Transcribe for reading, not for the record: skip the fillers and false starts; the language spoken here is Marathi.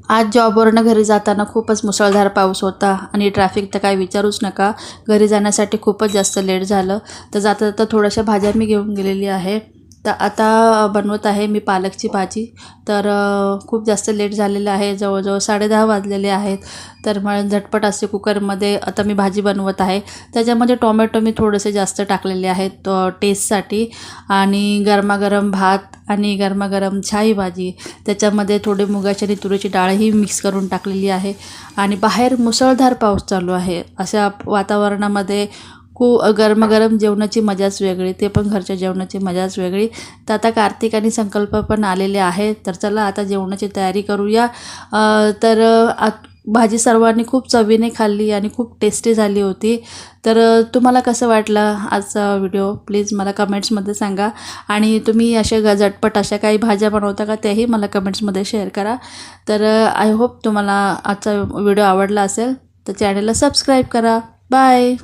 आज जॉबवरनं घरी जाताना खूपच मुसळधार पाऊस होता आणि ट्रॅफिक तर काय विचारूच नका. घरी जाण्यासाठी खूपच जास्त लेट झालं. तर जाता जाता थोड्याशा भाज्या मी घेऊन गेलेली आहे. तर आता बनवत आहे मी पालकची भाजी. तर खूप जास्त लेट झालेलं आहे, जवळजवळ 10:30 वाजलेले आहेत. तर मग झटपट असे कुकरमध्ये आता मी भाजी बनवत आहे. त्याच्यामध्ये टोमॅटो मी थोडेसे जास्त टाकलेले आहेत टेस्टसाठी. आणि गरमागरम भात आणि गरमागरम छाई भाजी, त्याच्यामध्ये थोडे मुगाची आणि तुरीची डाळही मिक्स करून टाकलेली आहे. आणि बाहेर मुसळधार पाऊस चालू आहे. अशा वातावरणामध्ये गरमागरम जेवणाची मजाच वेगळी, ते पण घरच्या जेवणाची मजाच वेगळी. तर आता कार्तिक आणि संकल्प पण आलेले आहेत. तर चला आता जेवणाची तयारी करूया. तर भाजी सर्वांनी खूप चवीने खाल्ली आणि खूप टेस्टी झाली होती. तर तुम्हाला कसं वाटलं आजचा व्हिडिओ, प्लीज मला कमेंट्समध्ये सांगा. आणि तुम्ही अशा झटपट अशा काही भाज्या बनवता का, त्याही मला कमेंट्समध्ये शेअर करा. तर आय होप तुम्हाला आजचा व्हिडिओ आवडला असेल. तर चॅनलला सबस्क्राईब करा. बाय.